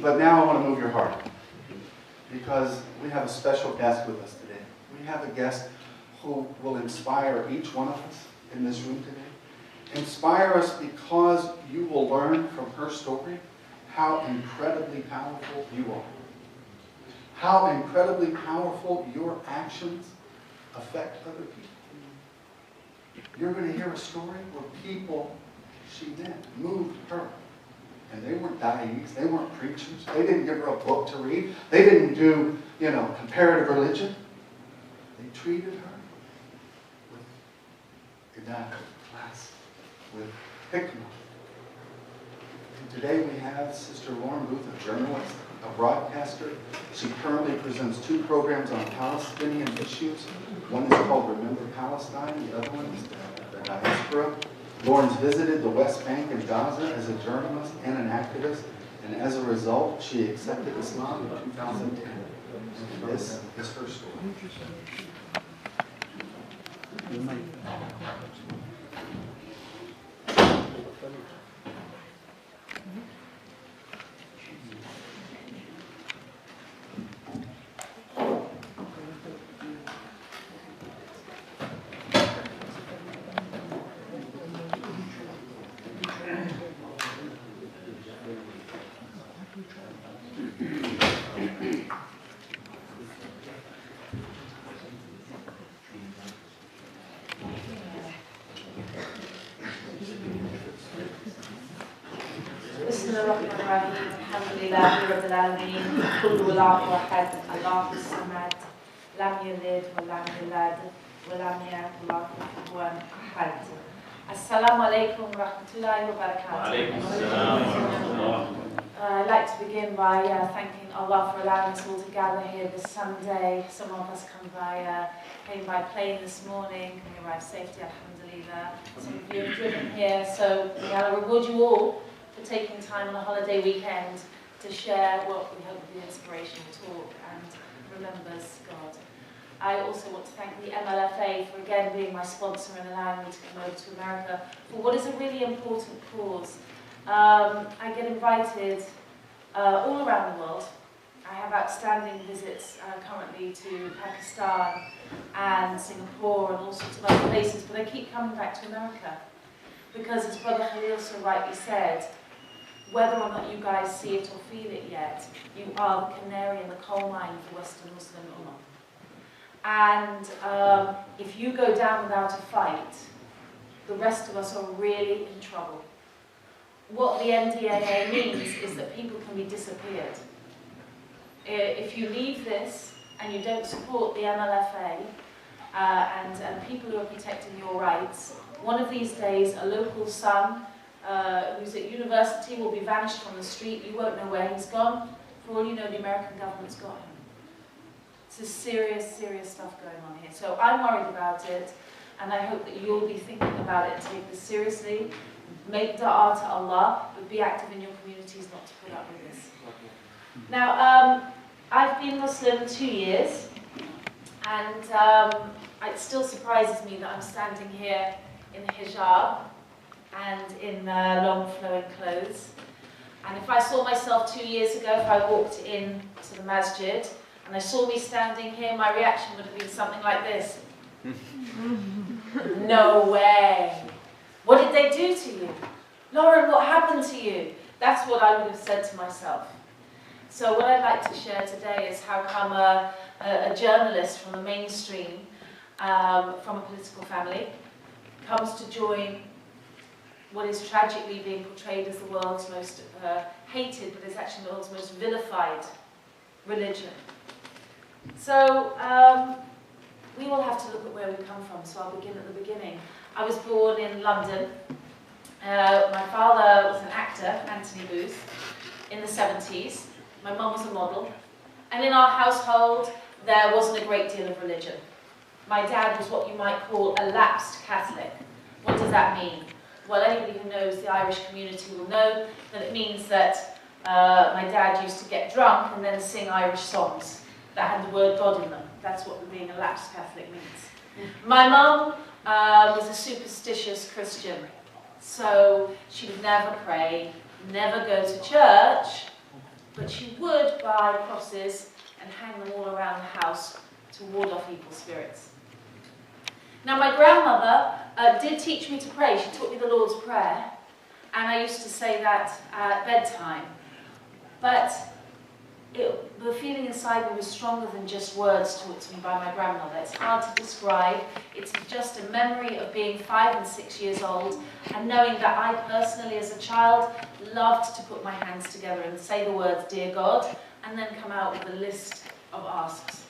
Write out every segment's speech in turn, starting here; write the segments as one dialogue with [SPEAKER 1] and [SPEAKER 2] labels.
[SPEAKER 1] But now I want to move your heart, because we have a special guest with us today. We have a guest who will inspire each one of us in this room today. Inspire us because you will learn from her story how incredibly powerful you are. How incredibly powerful your actions affect other people. You're going to hear a story where people she met moved her. And they weren't dieties, they weren't preachers, they didn't give her a book to read, they didn't do, comparative religion. They treated her with Gaddafi class, with hikmah. And today we have Sister Lauren Booth, a journalist, a broadcaster. She currently presents 2 programs on Palestinian issues. One is called Remember Palestine, the other one is the Diaspora. Lauren's visited the West Bank and Gaza as a journalist and an activist, and as a result, she accepted Islam in 2010. And this is her story.
[SPEAKER 2] Assalamu alaikum wa rahmatullahi wa barakatuh. I'd like to begin by thanking Allah for allowing us all to gather here this Sunday. Some of us came by plane this morning, and we arrived safely, alhamdulillah. Some of you have driven here, so may Allah reward you all for taking time on a holiday weekend to share what we hope will be an inspirational talk and remembers God. I also want to thank the MLFA for again being my sponsor and allowing me to come over to America for what is a really important cause. I get invited all around the world. I have outstanding visits currently to Pakistan and Singapore and all sorts of other places, but I keep coming back to America because, as Brother Khalil so rightly said, whether or not you guys see it or feel it yet, you are the canary in the coal mine for Western Muslim Ummah. And if you go down without a fight, the rest of us are really in trouble. What the NDAA means is that people can be disappeared. If you leave this and you don't support the MLFA and people who are protecting your rights, one of these days a local son who's at university will be vanished from the street. You won't know where he's gone. For all you know, the American government's got him. It's serious, serious stuff going on here. So I'm worried about it, and I hope that you'll be thinking about it and take this seriously. Make dua to Allah, but be active in your communities not to put up with this. Now, I've been Muslim 2 years, and it still surprises me that I'm standing here in hijab and in long flowing clothes. And if I saw myself 2 years ago, if I walked in to the masjid, and I saw me standing here, my reaction would have been something like this. No way. What did they do to you? Lauren, what happened to you? That's what I would have said to myself. So what I'd like to share today is how come a journalist from the mainstream, from a political family, comes to join what is tragically being portrayed as the world's most hated, but is actually the world's most vilified religion. So we all have to look at where we come from, so I'll begin at the beginning. I was born in London. My father was an actor, Anthony Booth, in the 70s. My mum was a model. And in our household, there wasn't a great deal of religion. My dad was what you might call a lapsed Catholic. What does that mean? Well, anybody who knows the Irish community will know that it means that my dad used to get drunk and then sing Irish songs that had the word God in them. That's what being a lapsed Catholic means. My mum was a superstitious Christian, so she would never pray, never go to church, but she would buy crosses and hang them all around the house to ward off evil spirits. Now, my grandmother did teach me to pray. She taught me the Lord's Prayer, and I used to say that at bedtime. But the feeling inside me was stronger than just words taught to me by my grandmother. It's hard to describe. It's just a memory of being 5 and 6 years old and knowing that I personally, as a child, loved to put my hands together and say the words, "Dear God," and then come out with a list of asks.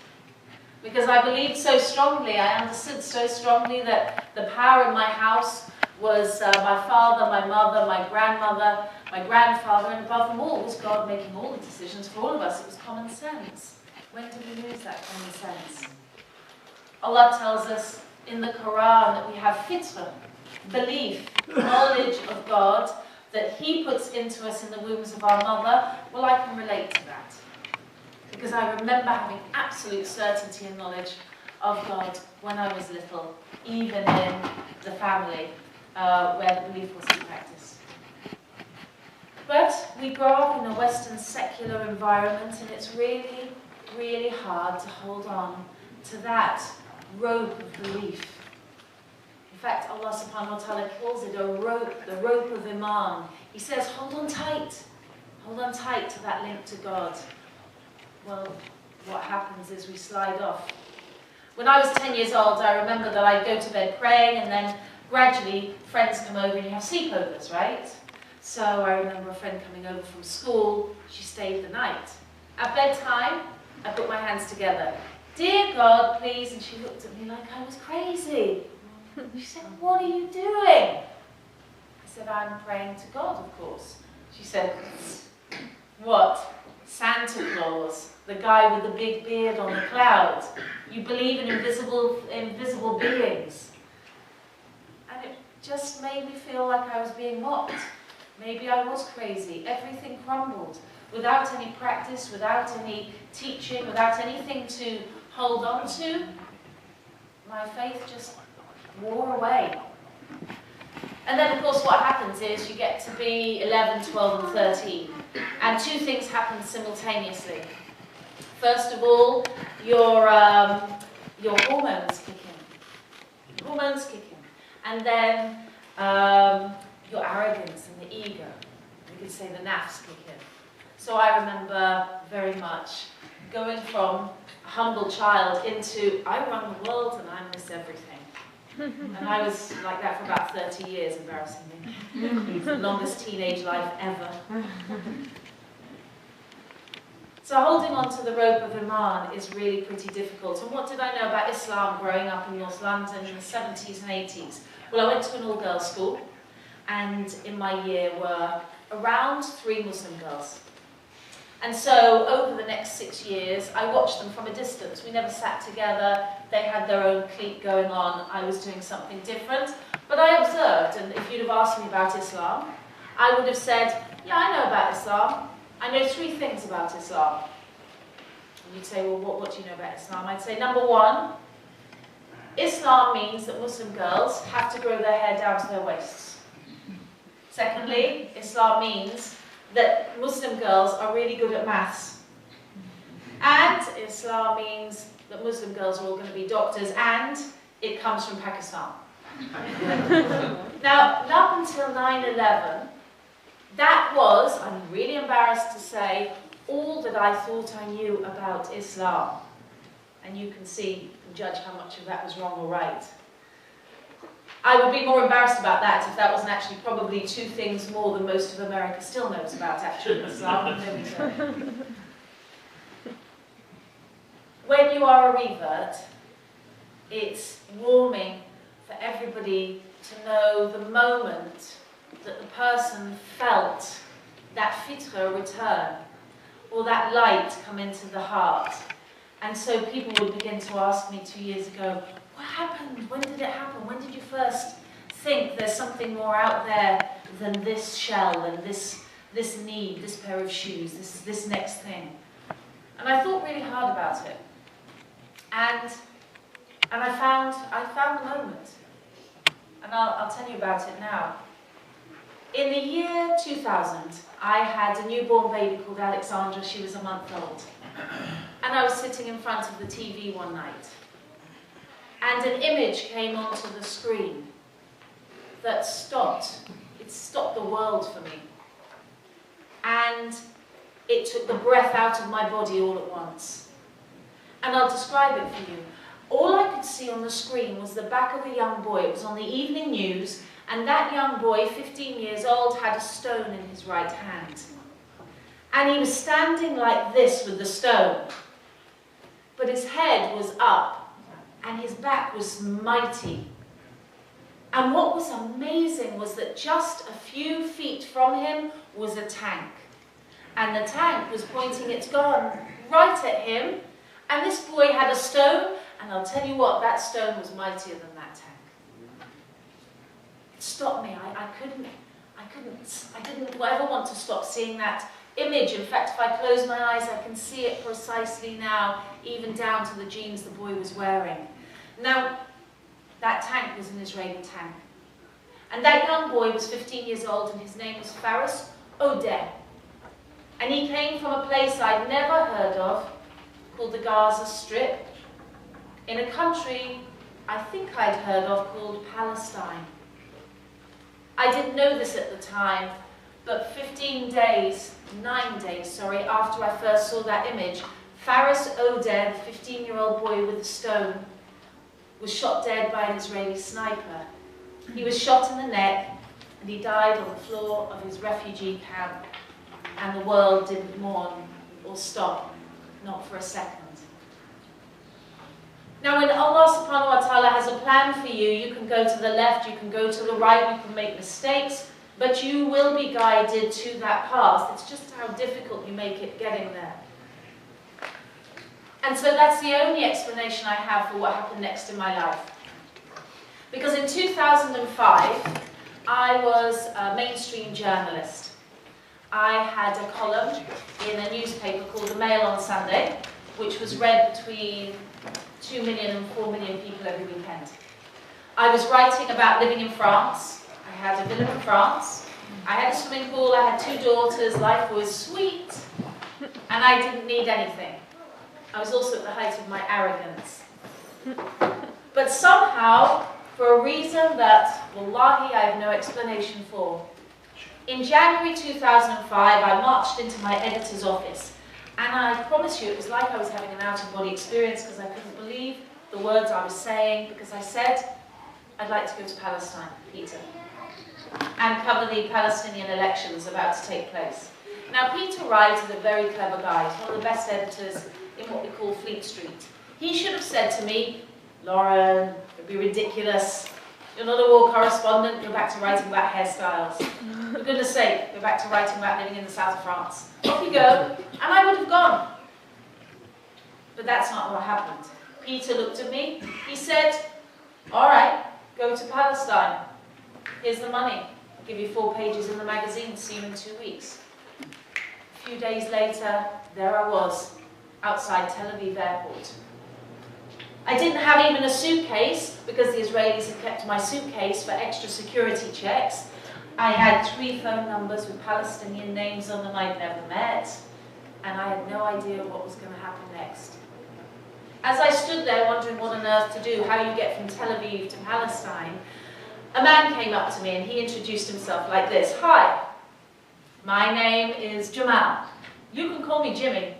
[SPEAKER 2] Because I believed so strongly, I understood so strongly that the power in my house was my father, my mother, my grandmother, my grandfather, and above them all was God making all the decisions for all of us. It was common sense. When do we lose that common sense? Allah tells us in the Quran that we have fitra, belief, knowledge of God, that He puts into us in the wombs of our mother. Well, I can relate to that. Because I remember having absolute certainty and knowledge of God when I was little, even in the family where the belief wasn't practiced. But we grow up in a Western secular environment, and it's really, really hard to hold on to that rope of belief. In fact, Allah subhanahu wa ta'ala calls it a rope, the rope of Iman. He says, hold on tight to that link to God. Well, what happens is we slide off. When I was 10 years old, I remember that I'd go to bed praying, and then gradually friends come over and you have sleepovers, right? So I remember a friend coming over from school. She stayed the night. At bedtime, I put my hands together. "Dear God, please," and she looked at me like I was crazy. She said, "What are you doing?" I said, "I'm praying to God, of course." She said, "What? Santa Claus, the guy with the big beard on the clouds. You believe in invisible beings." And it just made me feel like I was being mocked. Maybe I was crazy. Everything crumbled. Without any practice, without any teaching, without anything to hold on to, my faith just wore away. And then, of course, what happens is you get to be 11, 12, and 13. And two things happen simultaneously. First of all, your hormones kick in. Hormones kick in. And then your arrogance and the ego. You could say the nafs kick in. So I remember very much going from a humble child into, I run the world and I miss everything. And I was like that for about 30 years, embarrassingly. The longest teenage life ever. So holding on to the rope of Iman is really pretty difficult. And what did I know about Islam growing up in North London in the 70s and 80s? Well, I went to an all-girls school, and in my year were around 3 Muslim girls. And so over the next 6 years, I watched them from a distance. We never sat together. They had their own clique going on. I was doing something different. But I observed, and if you'd have asked me about Islam, I would have said, yeah, I know about Islam. I know 3 things about Islam. And you'd say, well, what do you know about Islam? I'd say, number 1, Islam means that Muslim girls have to grow their hair down to their waists. Secondly, Islam means that Muslim girls are really good at maths. And Islam means that Muslim girls are all going to be doctors, and it comes from Pakistan. Now, up until 9/11, that was, I'm really embarrassed to say, all that I thought I knew about Islam. And you can see and judge how much of that was wrong or right. I would be more embarrassed about that if that wasn't actually probably 2 things more than most of America still knows about actually Islam. When you are a revert, it's warming for everybody to know the moment that the person felt that fitra return, or that light come into the heart. And so people would begin to ask me 2 years ago, what happened? When did it happen? When did you first think there's something more out there than this shell and this need, this pair of shoes, this next thing? And I thought really hard about it. And I found the moment. And I'll tell you about it now. In the year 2000, I had a newborn baby called Alexandra. She was a month old. And I was sitting in front of the TV one night. And an image came onto the screen that stopped. It stopped the world for me. And it took the breath out of my body all at once. And I'll describe it for you. All I could see on the screen was the back of a young boy. It was on the evening news, and that young boy, 15 years old, had a stone in his right hand. And he was standing like this with the stone. But his head was up, and his back was mighty. And what was amazing was that just a few feet from him was a tank. And the tank was pointing its gun right at him. And this boy had a stone, and I'll tell you what, that stone was mightier than that tank. It stopped me. I didn't ever want to stop seeing that image. In fact, if I close my eyes, I can see it precisely now, even down to the jeans the boy was wearing. Now, that tank was an Israeli tank. And that young boy was 15 years old, and his name was Faris Odeh. And he came from a place I'd never heard of, called the Gaza Strip, in a country I think I'd heard of called Palestine. I didn't know this at the time, but 9 days, after I first saw that image, Faris Odeh, the 15-year-old boy with the stone, was shot dead by an Israeli sniper. He was shot in the neck, and he died on the floor of his refugee camp, and the world didn't mourn or stop, not for a second. Now, when Allah subhanahu wa ta'ala has a plan for you, you can go to the left, you can go to the right, you can make mistakes, but you will be guided to that path. It's just how difficult you make it getting there. And so that's the only explanation I have for what happened next in my life. Because in 2005, I was a mainstream journalist. I had a column in a newspaper called The Mail on Sunday, which was read between 2 million and 4 million people every weekend. I was writing about living in France. I had a villa in France. I had a swimming pool. I had 2 daughters. Life was sweet. And I didn't need anything. I was also at the height of my arrogance. But somehow, for a reason that, wallahi, I have no explanation for, in January 2005, I marched into my editor's office. And I promise you, it was like I was having an out-of-body experience, because I couldn't believe the words I was saying, because I said, I'd like to go to Palestine, Peter, and cover the Palestinian elections about to take place. Now, Peter Wright is a very clever guy. He's one of the best editors in what we call Fleet Street. He should have said to me, Lauren, it'd be ridiculous. You're not a war correspondent, go back to writing about hairstyles. For goodness sake, go back to writing about living in the south of France. Off you go, and I would have gone. But that's not what happened. Peter looked at me, he said, all right, go to Palestine. Here's the money. I'll give you 4 pages in the magazine, see you in 2 weeks. A few days later, there I was, outside Tel Aviv airport. I didn't have even a suitcase, because the Israelis had kept my suitcase for extra security checks. I had 3 phone numbers with Palestinian names on them I'd never met, and I had no idea what was going to happen next. As I stood there wondering what on earth to do, how you get from Tel Aviv to Palestine, a man came up to me and he introduced himself like this. Hi, my name is Jamal. You can call me Jimmy.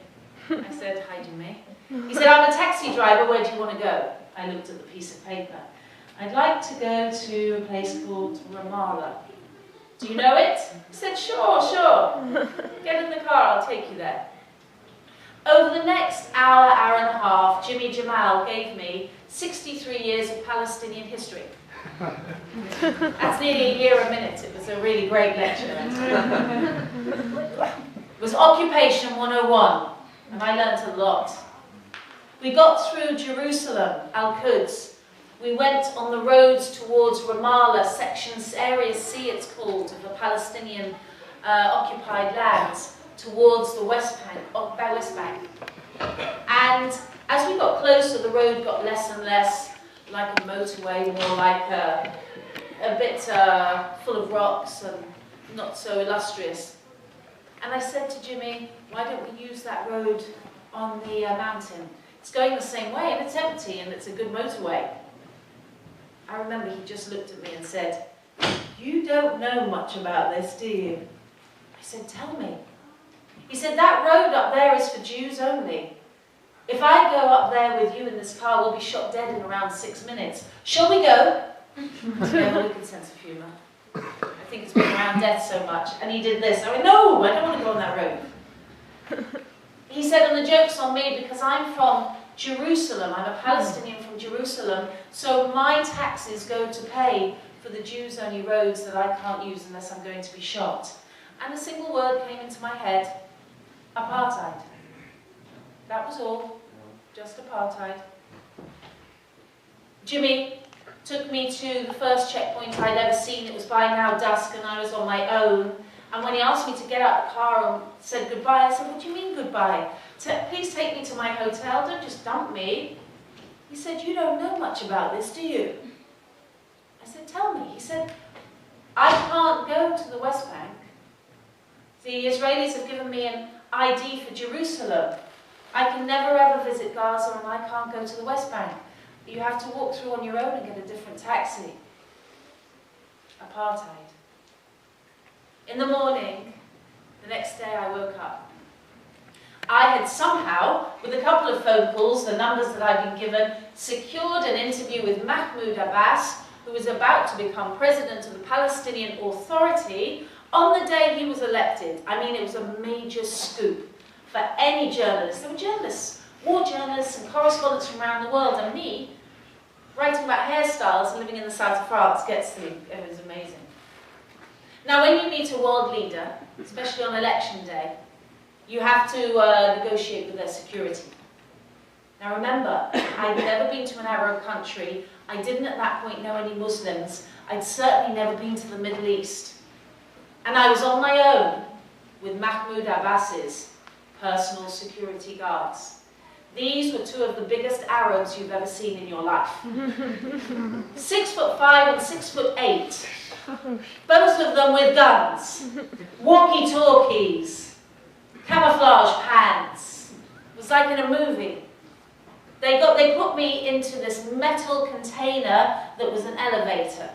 [SPEAKER 2] I said, hi Jimmy. He said, I'm a taxi driver, where do you want to go? I looked at the piece of paper. I'd like to go to a place called Ramallah. Do you know it? He said, sure. Get in the car, I'll take you there. Over the next hour, hour and a half, Jimmy Jamal gave me 63 years of Palestinian history. That's nearly a year a minute. It was a really great lecture. It was Occupation 101, and I learnt a lot. We got through Jerusalem, Al-Quds. We went on the roads towards Ramallah, sections, Area C it's called, of the Palestinian occupied lands, towards the West Bank. And as we got closer, the road got less and less like a motorway, more like a bit full of rocks and not so illustrious. And I said to Jimmy, why don't we use that road on the mountain? It's going the same way and it's empty and it's a good motorway. I remember he just looked at me and said, you don't know much about this, do you? I said, tell me. He said, that road up there is for Jews only. If I go up there with you in this car, we'll be shot dead in around 6 minutes. Shall we go? Yeah, well, we can sense of humour. I think it's been around death so much. And he did this. I went, no, I don't want to go on that road. He said, and the joke's on me because I'm from Jerusalem. I'm a Palestinian from Jerusalem. So my taxes go to pay for the Jews-only roads that I can't use unless I'm going to be shot. And a single word came into my head, apartheid. That was all, just apartheid. Jimmy took me to the first checkpoint I'd ever seen. It was by now dusk and I was on my own. And when he asked me to get out the car and said goodbye, I said, what do you mean goodbye? Please take me to my hotel, don't just dump me. He said, you don't know much about this, do you? I said, tell me. He said, I can't go to the West Bank. The Israelis have given me an ID for Jerusalem. I can never ever visit Gaza and I can't go to the West Bank. You have to walk through on your own and get a different taxi. Apartheid. In the morning, the next day I woke up. I had somehow, with a couple of phone calls, the numbers that I'd been given, secured an interview with Mahmoud Abbas, who was about to become president of the Palestinian Authority on the day he was elected. I mean, it was a major scoop for any journalist. There were journalists, war journalists and correspondents from around the world, and me, writing about hairstyles and living in the south of France, gets to me. It was amazing. Now, when you meet a world leader, especially on election day, you have to negotiate with their security. Now remember, I'd never been to an Arab country. I didn't at that point know any Muslims. I'd certainly never been to the Middle East. And I was on my own with Mahmoud Abbas's personal security guards. These were two of the biggest Arabs you've ever seen in your life. 6'5" and 6'8". Both of them with guns, walkie-talkies, camouflage pants. It was like in a movie. They put me into this metal container that was an elevator.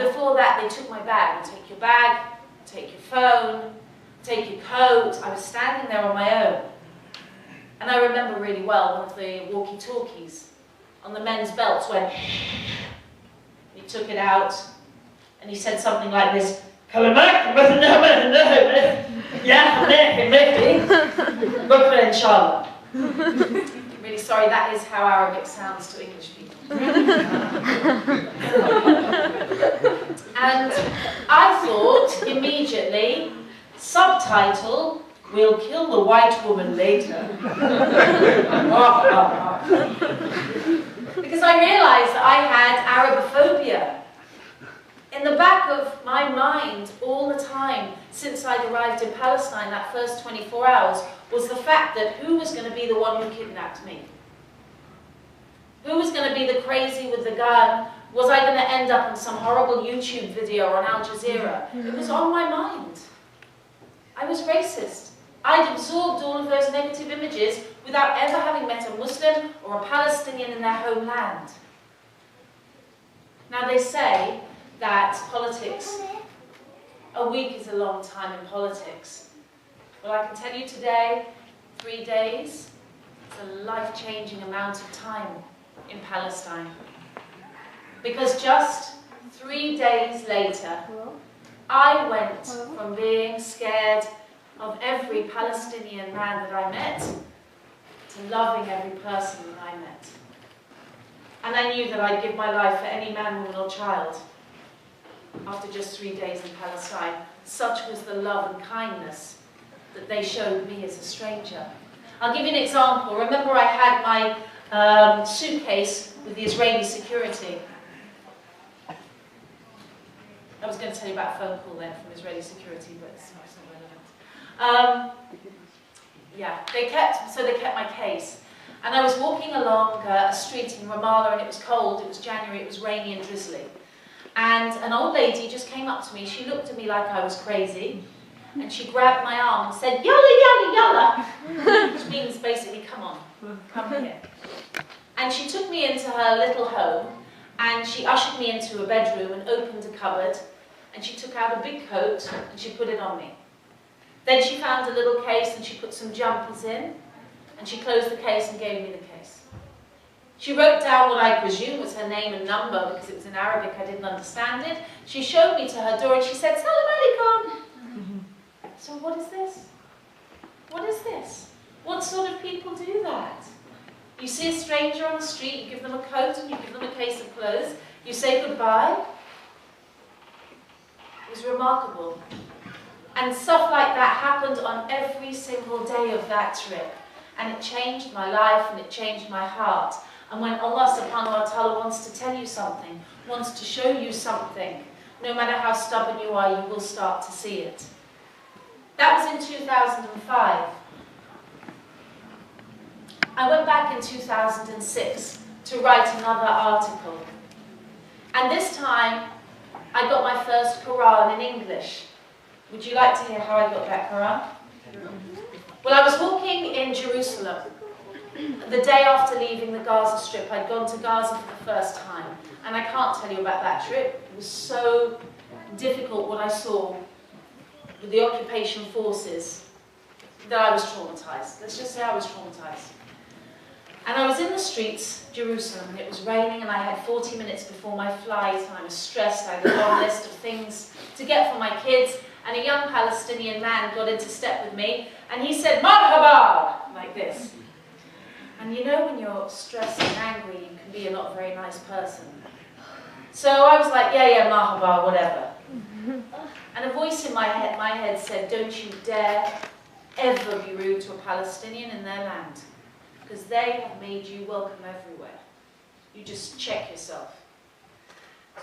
[SPEAKER 2] Before that, they took my bag. Take your bag, take your phone, take your coat. I was standing there on my own. And I remember really well one of the walkie-talkies on the men's belts went. He took it out and he said something like this. Inshallah. Really sorry, that is how Arabic sounds to English people. And I thought immediately, subtitle, we'll kill the white woman later. Because I realized that I had Arabophobia. In the back of my mind all the time since I'd arrived in Palestine, that first 24 hours, was the fact that who was going to be the one who kidnapped me? Who was going to be the crazy with the gun? Was I going to end up in some horrible YouTube video on Al Jazeera? It was on my mind. I was racist. I'd absorbed all of those negative images without ever having met a Muslim or a Palestinian in their homeland. Now they say that politics, a week is a long time in politics. Well, I can tell you today, 3 days, it's a life-changing amount of time in Palestine. Because just 3 days later, I went from being scared of every Palestinian man that I met to loving every person that I met. And I knew that I'd give my life for any man, woman or child. After just 3 days in Palestine, such was the love and kindness that they showed me as a stranger. I'll give you an example. Remember I had my suitcase with the Israeli security. I was going to tell you about a phone call then from Israeli security, but it's not relevant. Yeah, they kept my case. And I was walking along a street in Ramallah and it was cold, it was January, it was rainy and drizzly. And an old lady just came up to me. She looked at me like I was crazy. And she grabbed my arm and said, "Yalla, yalla, yalla," which means basically, come on, come here. And she took me into her little home, and she ushered me into a bedroom and opened a cupboard, and she took out a big coat and she put it on me. Then she found a little case and she put some jumpers in, and she closed the case and gave me the case. She wrote down what I presume was her name and number, because it was in Arabic, I didn't understand it. She showed me to her door and she said, "Salam alaikum." So what is this? What is this? What sort of people do that? You see a stranger on the street, you give them a coat and you give them a case of clothes, you say goodbye. It was remarkable. And stuff like that happened on every single day of that trip. And it changed my life and it changed my heart. And when Allah subhanahu wa ta'ala wants to tell you something, wants to show you something, no matter how stubborn you are, you will start to see it. That was in 2005. I went back in 2006 to write another article. And this time, I got my first Quran in English. Would you like to hear how I got that Quran? Well, I was walking in Jerusalem the day after leaving the Gaza Strip. I'd gone to Gaza for the first time. And I can't tell you about that trip. It was so difficult what I saw with the occupation forces that I was traumatized. Let's just say I was traumatized. And I was in the streets, Jerusalem, and it was raining, and I had 40 minutes before my flight, and I was stressed. I had a long list of things to get for my kids, and a young Palestinian man got into step with me, and he said, "Marhaba," like this. And you know when you're stressed and angry, you can be a not very nice person. So I was like, yeah, marhaba, whatever. And a voice in my head said, "Don't you dare ever be rude to a Palestinian in their land, because they have made you welcome everywhere. You just check yourself."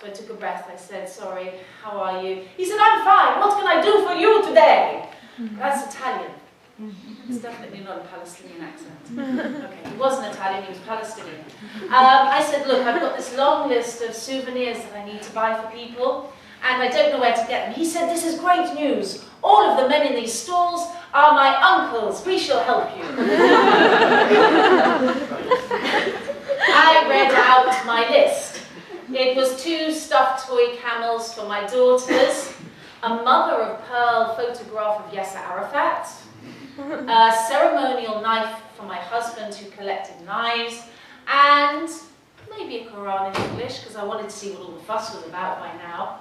[SPEAKER 2] So I took a breath. I said, "Sorry, how are you?" He said, "I'm fine. What can I do for you today?" That's Italian. It's definitely not a Palestinian accent. Okay, he wasn't Italian, he was Palestinian. I said, "Look, I've got this long list of souvenirs that I need to buy for people, and I don't know where to get them." He said, "This is great news. All of the men in these stalls are my uncles. We shall help you." I read out my list. It was 2 stuffed toy camels for my daughters, a mother-of-pearl photograph of Yasser Arafat, a ceremonial knife for my husband who collected knives, and maybe a Quran in English, because I wanted to see what all the fuss was about by now.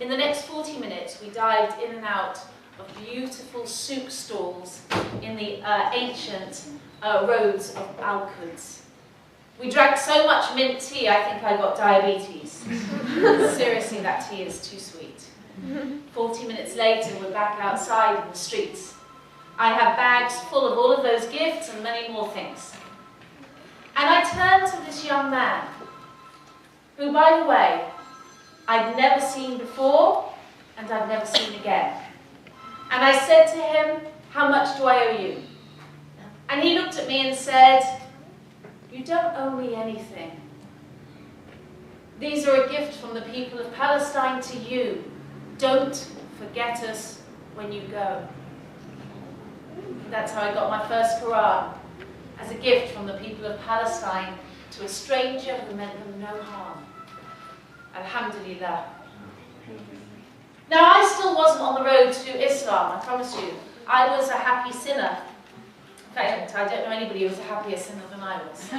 [SPEAKER 2] In the next 40 minutes, we dived in and out of beautiful souk stalls in the ancient roads of Al-Quds. We drank so much mint tea, I think I got diabetes. Seriously, that tea is too sweet. 40 minutes later, we're back outside in the streets. I have bags full of all of those gifts and many more things. And I turned to this young man, who, by the way, I'd never seen before, and I've never seen again. And I said to him, "How much do I owe you?" And he looked at me and said, "You don't owe me anything. These are a gift from the people of Palestine to you. Don't forget us when you go." That's how I got my first Quran, as a gift from the people of Palestine to a stranger who meant them no harm. Alhamdulillah. Now, I still wasn't on the road to Islam, I promise you. I was a happy sinner. In fact, I don't know anybody who was a happier sinner than I was.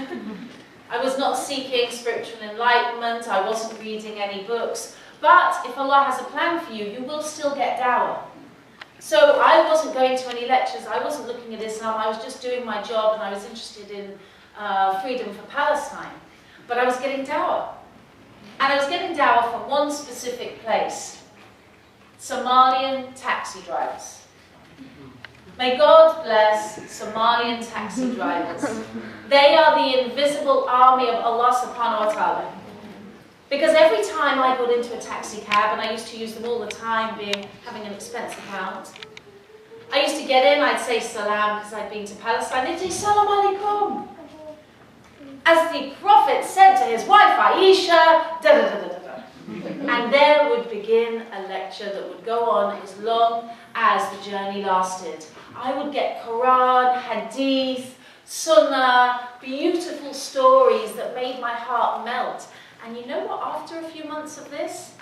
[SPEAKER 2] I was not seeking spiritual enlightenment, I wasn't reading any books. But if Allah has a plan for you, you will still get dawah. So I wasn't going to any lectures, I wasn't looking at Islam, I was just doing my job, and I was interested in freedom for Palestine. But I was getting dawah. And I was getting dawah from one specific place: Somalian taxi drivers. May God bless Somalian taxi drivers. They are the invisible army of Allah subhanahu wa ta'ala. Because every time I got into a taxi cab, and I used to use them all the time, having an expense account, I used to get in, I'd say salam, because I'd been to Palestine, they'd say salam alaikum. As the Prophet said to his wife Aisha, da da da da da. And there would begin a lecture that would go on as long as the journey lasted. I would get Quran, Hadith, Sunnah, beautiful stories that made my heart melt. And you know what, after a few months of this,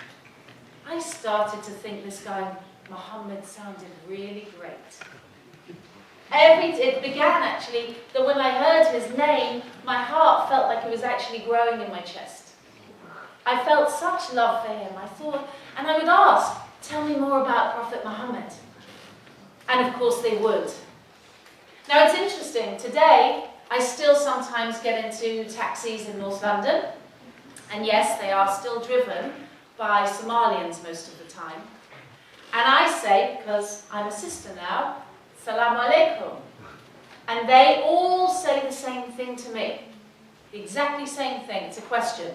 [SPEAKER 2] I started to think this guy, Muhammad, sounded really great. It began actually that when I heard his name, my heart felt like it was actually growing in my chest. I felt such love for him. I thought, and I would ask, tell me more about Prophet Muhammad. And of course they would. Now it's interesting, today I still sometimes get into taxis in North London, and yes, they are still driven by Somalians most of the time. And I say, because I'm a sister now, Salaam alaikum. And they all say the same thing to me. The exactly same thing. It's a question.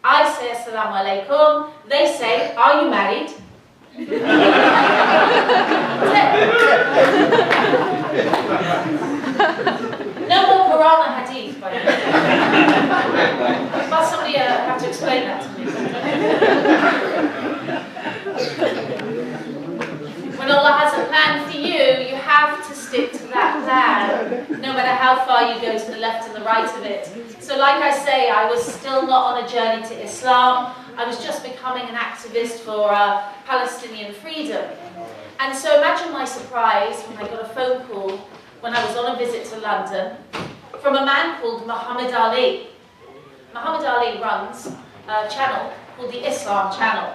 [SPEAKER 2] I say Assalamu alaikum. They say, are you married? No more Quran and Hadith, by the way. But somebody have to explain that to me. When Allah has a plan for you, you have to stick to that plan, no matter how far you go to the left and the right of it. So like I say, I was still not on a journey to Islam. I was just becoming an activist for Palestinian freedom. And so imagine my surprise when I got a phone call when I was on a visit to London from a man called Muhammad Ali. Muhammad Ali runs a channel called the Islam Channel.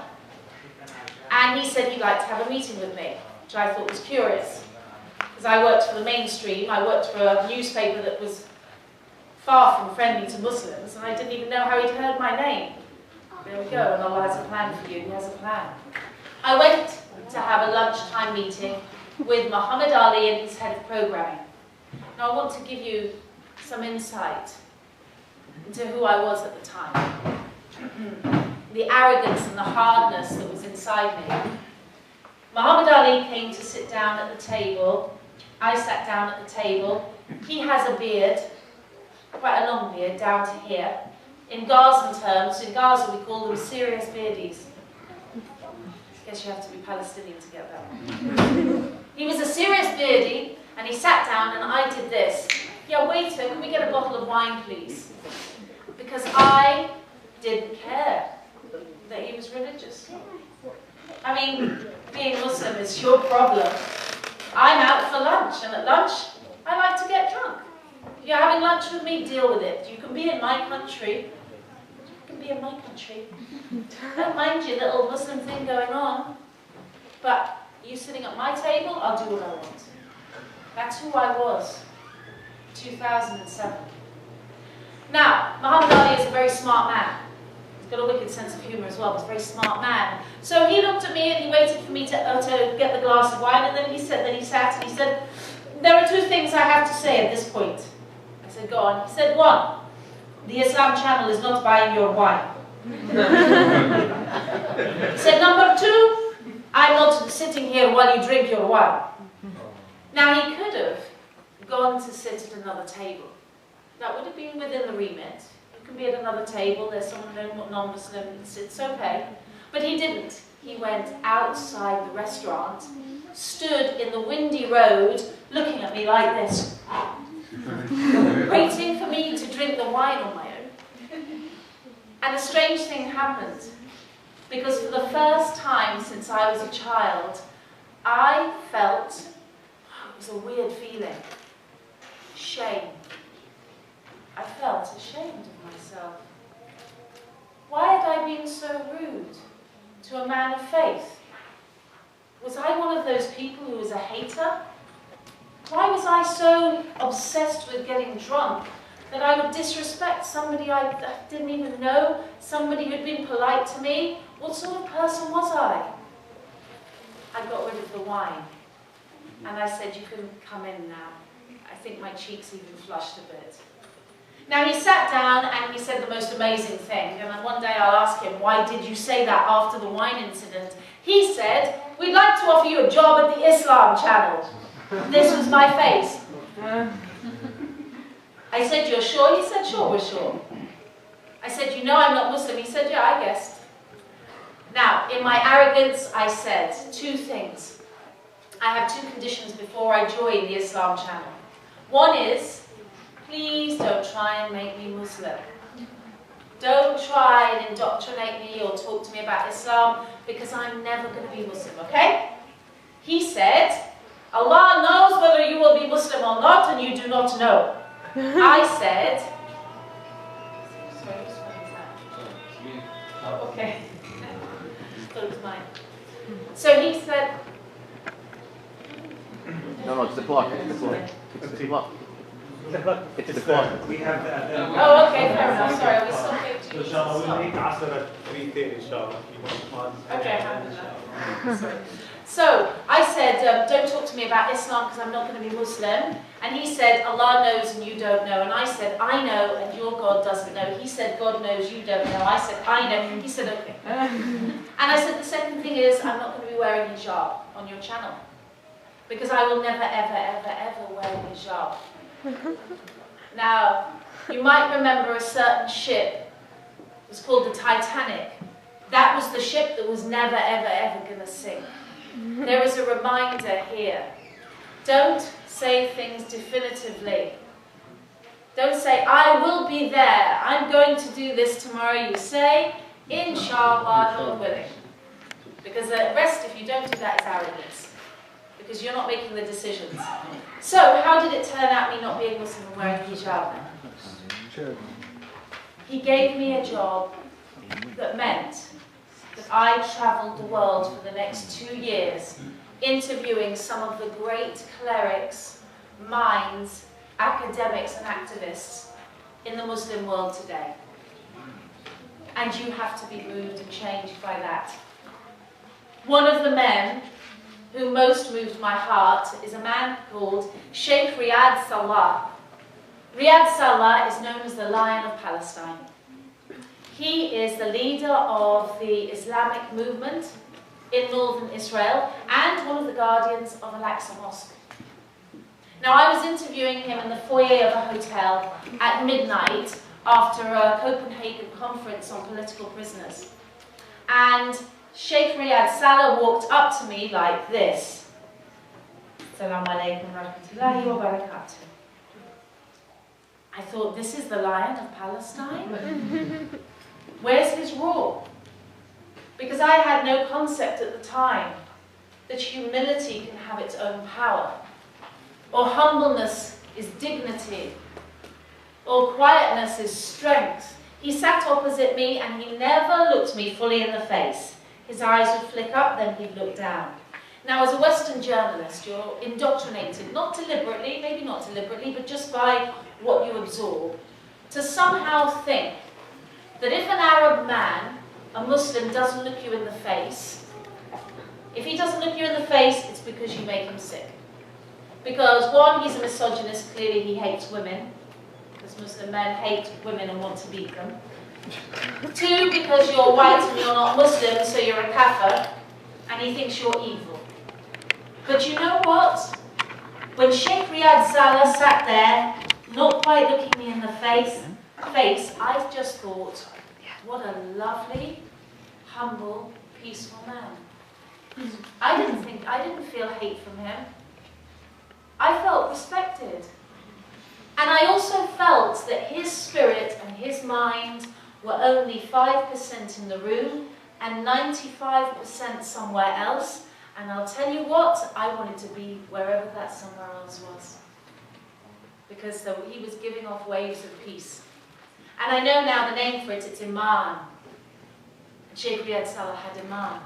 [SPEAKER 2] And he said he'd like to have a meeting with me, which I thought was curious. Because I worked for the mainstream, I worked for a newspaper that was far from friendly to Muslims, and I didn't even know how he'd heard my name. There we go, and Allah has a plan for you, He has a plan. I went to have a lunchtime meeting with Muhammad Ali and his head of programming. Now I want to give you some insight into who I was at the time. The arrogance and the hardness that was inside me. Muhammad Ali came to sit down at the table. I sat down at the table. He has a beard, quite a long beard, down to here. In Gazan terms, in Gaza we call them serious beardies. I guess you have to be Palestinian to get that one. He was a serious beardie, and he sat down and I did this. Yeah, waiter, can we get a bottle of wine, please? Because I didn't care that he was religious. I mean, being Muslim is your problem. I'm out for lunch, and at lunch, I like to get drunk. If you're having lunch with me, deal with it. You can be in my country. You can be in my country. Don't mind your little Muslim thing going on. But you sitting at my table, I'll do what I want. That's who I was. 2007. Now, Muhammad Ali is a very smart man. He's got a wicked sense of humour as well. He's a very smart man. So he looked at me and he waited for me to get the glass of wine, and then he sat and he said, there are two things I have to say at this point. I said, go on. He said, one, the Islam Channel is not buying your wine. He said, number two, I'm not sitting here while you drink your wine. Now he could have gone to sit at another table. That would have been within the remit. You can be at another table, there's someone non-Muslim, it's okay. But he didn't. He went outside the restaurant, stood in the windy road, looking at me like this, waiting for me to drink the wine on my own. And a strange thing happened, because for the first time since I was a child, I felt, it was a weird feeling, shame. I felt ashamed of myself. Why had I been so rude to a man of faith? Was I one of those people who was a hater? Why was I so obsessed with getting drunk that I would disrespect somebody I didn't even know, somebody who'd been polite to me? What sort of person was I? I got rid of the wine, and I said, you can come in now. I think my cheeks even flushed a bit. Now he sat down and he said the most amazing thing, and one day I'll ask him, why did you say that after the wine incident? He said, we'd like to offer you a job at the Islam Channel. This was my face. I said, you're sure? He said, sure, we're sure. I said, you know I'm not Muslim. He said, yeah, I guessed. Now, in my arrogance, I said two things. I have two conditions before I join the Islam channel. One is, please don't try and make me Muslim. Don't try and indoctrinate me or talk to me about Islam, because I'm never going to be Muslim, okay? He said, Allah knows whether you will be Muslim or not, and you do not know. I said, sorry, whose phone is that? Oh, okay. Thought it was mine. So he said,
[SPEAKER 3] No, it's the clock. It's the clock. It's the clock. It's the clock.
[SPEAKER 4] We have that.
[SPEAKER 2] oh, okay, fair enough. Sorry, I was talking to you.
[SPEAKER 4] إن شاء الله we'll meet عصر at 3:30 إن شاء الله.
[SPEAKER 2] Okay, alhamdulillah. Sorry. So I said, don't talk to me about Islam because I'm not going to be Muslim. And he said, Allah knows and you don't know. And I said, I know and your God doesn't know. He said, God knows, you don't know. I said, I know. He said, okay. And I said, the second thing is, I'm not going to be wearing hijab on your channel. Because I will never, ever, ever, ever wear hijab. Now, you might remember a certain ship. It was called the Titanic. That was the ship that was never, ever, ever going to sink. There is a reminder here. Don't say things definitively. Don't say, I will be there. I'm going to do this tomorrow. You say, Inshallah, God willing. Because the rest, if you don't do that, is arrogance. Because you're not making the decisions. So, how did it turn out me not being Muslim and wearing hijab then? He gave me a job that meant that I travelled the world for the next 2 years, interviewing some of the great clerics, minds, academics and activists in the Muslim world today. And you have to be moved and changed by that. One of the men who most moved my heart is a man called Sheikh Riyad Salah. Riyad Salah is known as the Lion of Palestine. He is the leader of the Islamic movement in northern Israel and one of the guardians of Al-Aqsa Mosque. Now, I was interviewing him in the foyer of a hotel at midnight after a Copenhagen conference on political prisoners. And Sheikh Riyad Salah walked up to me like this. Assalamu alaikum wa rahmatullahi wa barakatuh. I thought, this is the Lion of Palestine? Where's his roar? Because I had no concept at the time that humility can have its own power, or humbleness is dignity, or quietness is strength. He sat opposite me and he never looked me fully in the face. His eyes would flick up, then he'd look down. Now, as a Western journalist, you're indoctrinated, not deliberately, maybe not deliberately, but just by what you absorb, to somehow think that if an Arab man, a Muslim, doesn't look you in the face, if he doesn't look you in the face, it's because you make him sick. Because one, he's a misogynist, clearly he hates women, because Muslim men hate women and want to beat them. Two, because you're white and you're not Muslim, so you're a kafir, and he thinks you're evil. But you know what? When Sheikh Riyad Salah sat there, not quite looking me in the face, I just thought, what a lovely, humble, peaceful man. I didn't feel hate from him. I felt respected. And I also felt that his spirit and his mind were only 5% in the room and 95% somewhere else. And I'll tell you what, I wanted to be wherever that somewhere else was. Because he was giving off waves of peace. And I know now the name for it, it's Iman. Sheikh Riyad Salah had Iman.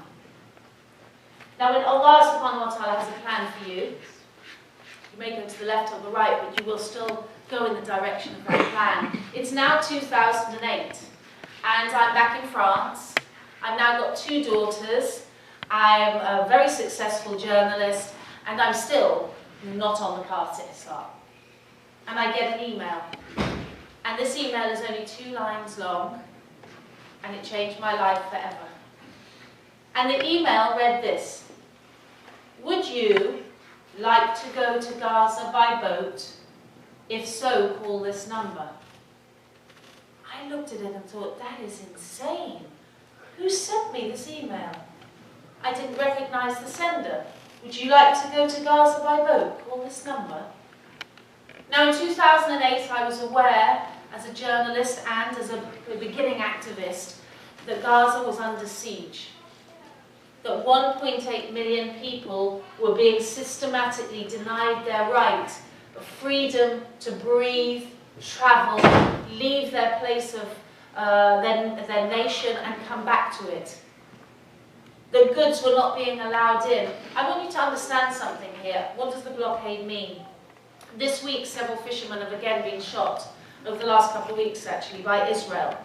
[SPEAKER 2] Now when Allah subhanahu wa ta'ala has a plan for you, you may go to the left or the right, but you will still go in the direction of that plan. It's now 2008, and I'm back in France. I've now got 2 daughters. I'm a very successful journalist, and I'm still not on the path to Islam. And I get an email. And this email is only 2 lines long, and it changed my life forever. And the email read this: would you like to go to Gaza by boat? If so, call this number. I looked at it and thought, that is insane. Who sent me this email? I didn't recognize the sender. Would you like to go to Gaza by boat? Call this number. Now in 2008 I was aware, as a journalist and as a beginning activist, that Gaza was under siege. That 1.8 million people were being systematically denied their right of freedom to breathe, travel, leave their place of their nation and come back to it. The goods were not being allowed in. I want you to understand something here. What does the blockade mean? This week, several fishermen have again been shot, over the last couple of weeks actually, by Israel.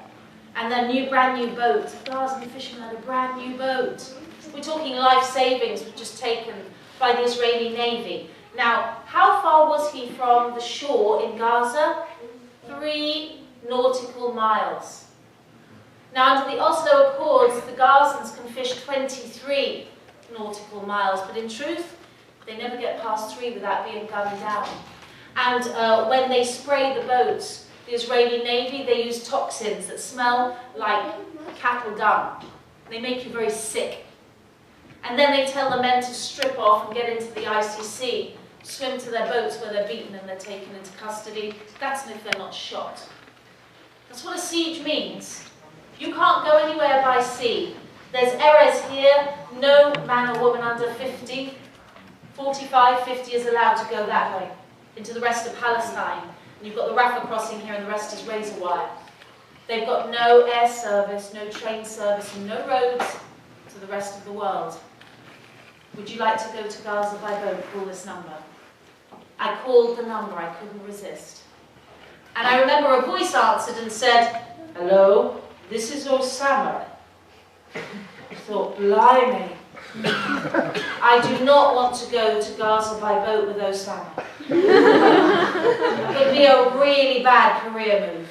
[SPEAKER 2] And their brand new boat, the Gazan fishermen had a brand new boat. We're talking life savings were just taken by the Israeli Navy. Now, how far was he from the shore in Gaza? 3 nautical miles. Now, under the Oslo Accords, the Gazans can fish 23 nautical miles, but in truth, they never get past 3 without being gunned down. And when they spray the boats, the Israeli Navy, they use toxins that smell like cattle dung. They make you very sick. And then they tell the men to strip off and get into the icy sea, swim to their boats where they're beaten and they're taken into custody. That's if they're not shot. That's what a siege means. You can't go anywhere by sea. There's Erez here. No man or woman under 50, 45, 50 is allowed to go that way, into the rest of Palestine. And you've got the Rafah crossing here and the rest is razor wire. They've got no air service, no train service, and no roads to the rest of the world. Would you like to go to Gaza by boat? Call this number. I called the number, I couldn't resist. And I remember a voice answered and said, "Hello, this is Osama." I thought, blimey. I do not want to go to Gaza by boat with Osama. It would be a really bad career move.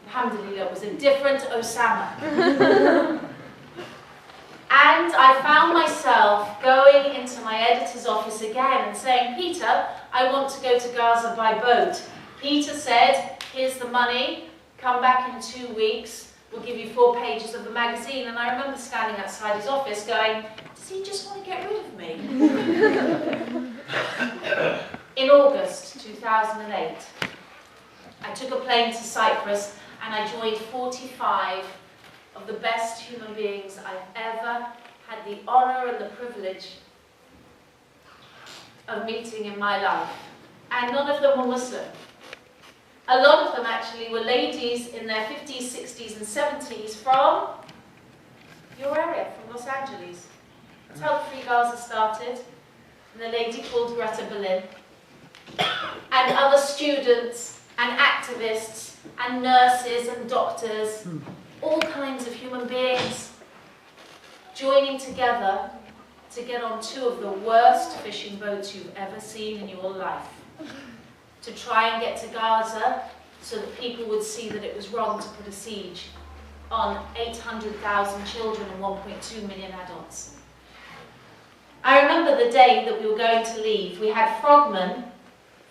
[SPEAKER 2] Alhamdulillah, it was a different Osama. And I found myself going into my editor's office again and saying, "Peter, I want to go to Gaza by boat." Peter said, "Here's the money, come back in 2 weeks, we'll give you 4 pages of the magazine." And I remember standing outside his office going, does he just want to get rid of me? In August 2008, I took a plane to Cyprus and I joined 45 of the best human beings I've ever had the honour and the privilege of meeting in my life. And none of them were Muslim. A lot of them actually were ladies in their 50s, 60s and 70s from your area, from Los Angeles. That's how Free Gaza started. And a lady called Greta Berlin. And other students and activists and nurses and doctors, all kinds of human beings joining together to get on 2 of the worst fishing boats you've ever seen in your life, to try and get to Gaza so that people would see that it was wrong to put a siege on 800,000 children and 1.2 million adults. I remember the day that we were going to leave. We had frogmen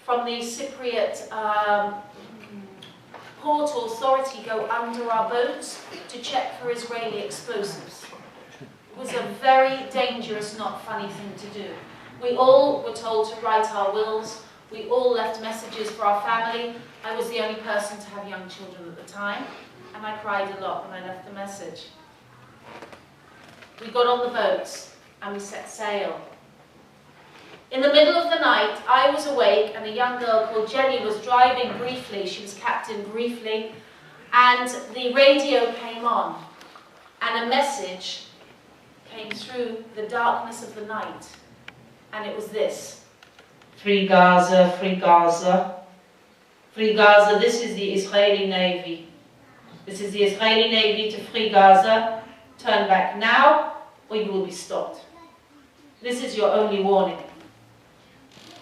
[SPEAKER 2] from the Cypriot Port Authority go under our boats to check for Israeli explosives. It was a very dangerous, not funny thing to do. We all were told to write our wills. We all left messages for our family. I was the only person to have young children at the time, and I cried a lot when I left the message. We got on the boats and we set sail. In the middle of the night, I was awake and a young girl called Jenny was driving briefly. She was captain briefly, and the radio came on, and a message came through the darkness of the night, and it was this: "Free Gaza, free Gaza, free Gaza. This is the Israeli Navy. This is the Israeli Navy to free Gaza. Turn back now, or you will be stopped. This is your only warning."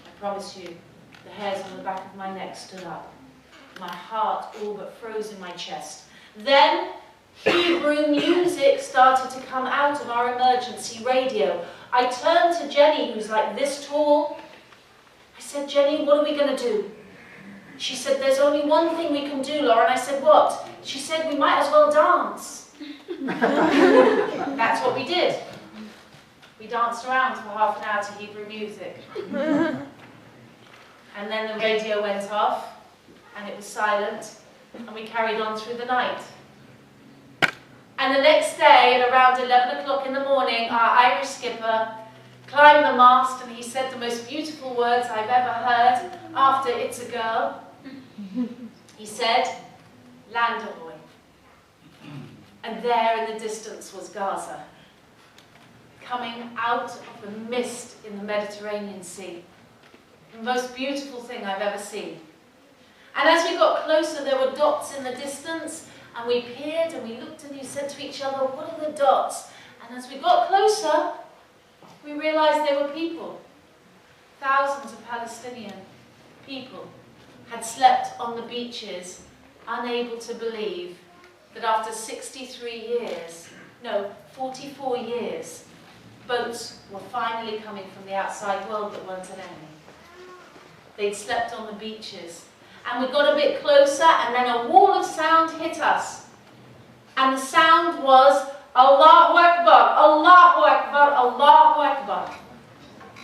[SPEAKER 2] I promise you, the hairs on the back of my neck stood up. My heart all but froze in my chest. Then Hebrew music started to come out of our emergency radio. I turned to Jenny, who's like this tall. I said, "Jenny, what are we going to do?" She said, "There's only one thing we can do, Laura." And I said, "What?" She said, "We might as well dance." That's what we did. We danced around for half an hour to Hebrew music. And then the radio went off, and it was silent, and we carried on through the night. And the next day, at around 11 o'clock in the morning, our Irish skipper climbed the mast, and he said the most beautiful words I've ever heard after "It's a Girl." He said, "Land ahoy." And there in the distance was Gaza, coming out of the mist in the Mediterranean Sea. The most beautiful thing I've ever seen. And as we got closer, there were dots in the distance, and we peered and we looked and we said to each other, "What are the dots?" And as we got closer, we realized they were people. Thousands of Palestinian people had slept on the beaches, unable to believe that after 44 years, boats were finally coming from the outside world that weren't an enemy. They'd slept on the beaches. And we got a bit closer, and then a wall of sound hit us. And the sound was, "Allahu Akbar, Allahu Akbar, Allahu Akbar."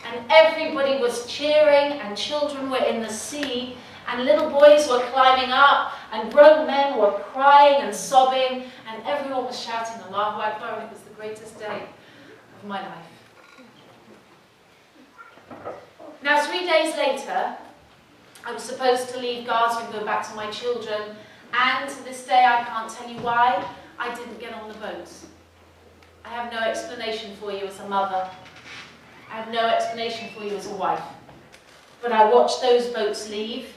[SPEAKER 2] And everybody was cheering, and children were in the sea, and little boys were climbing up, and grown men were crying and sobbing, and everyone was shouting Allahu Akbar, and it was the greatest day of my life. Now, 3 days later, I was supposed to leave Gaza and go back to my children, and to this day I can't tell you why I didn't get on the boats. I have no explanation for you as a mother. I have no explanation for you as a wife. But I watched those boats leave,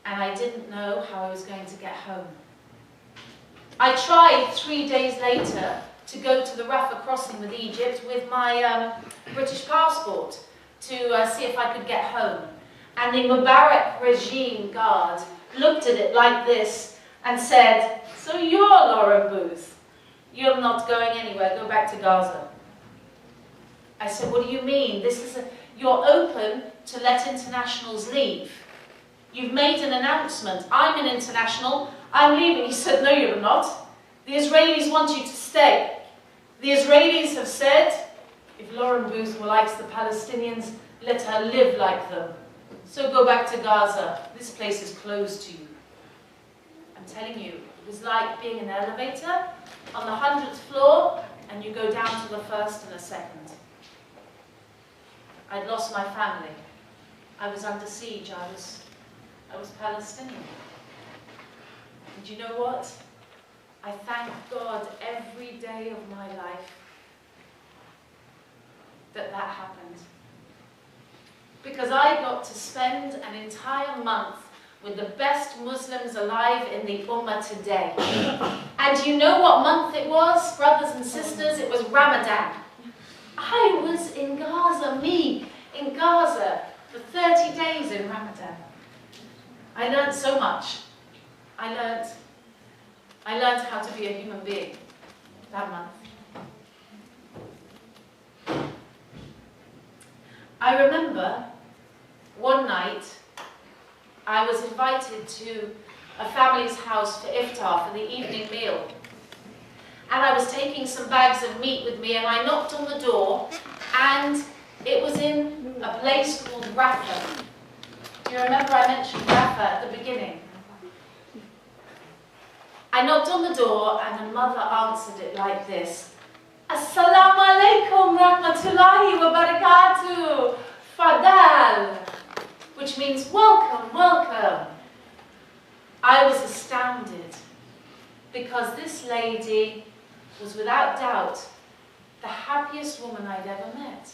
[SPEAKER 2] and I didn't know how I was going to get home. I tried 3 days later to go to the Rafah crossing with Egypt with my British passport to see if I could get home. And the Mubarak regime guard looked at it like this and said, "So you're Lauren Booth. You're not going anywhere. Go back to Gaza." I said, "What do you mean? You're open to let internationals leave. You've made an announcement. I'm an international. I'm leaving." He said, "No, you're not. The Israelis want you to stay. The Israelis have said, if Lauren Booth likes the Palestinians, let her live like them. So go back to Gaza. This place is closed to you." I'm telling you, it was like being in an elevator on the 100th floor, and you go down to the first and the second. I'd lost my family. I was under siege. I was Palestinian. And you know what? I thank God every day of my life that happened. Because I got to spend an entire month with the best Muslims alive in the Ummah today. And you know what month it was, brothers and sisters? It was Ramadan. I was in Gaza, in Gaza, for 30 days in Ramadan. I learned so much. I learned how to be a human being that month. I remember one night I was invited to a family's house for iftar, for the evening meal. And I was taking some bags of meat with me, and I knocked on the door, and it was in a place called Rafah. Do you remember I mentioned Rafah at the beginning? I knocked on the door, and a mother answered it like this: "Assalamu alaikum rahmatullahi wa barakatuh, Fadal," which means welcome, welcome. I was astounded, because this lady was without doubt the happiest woman I'd ever met.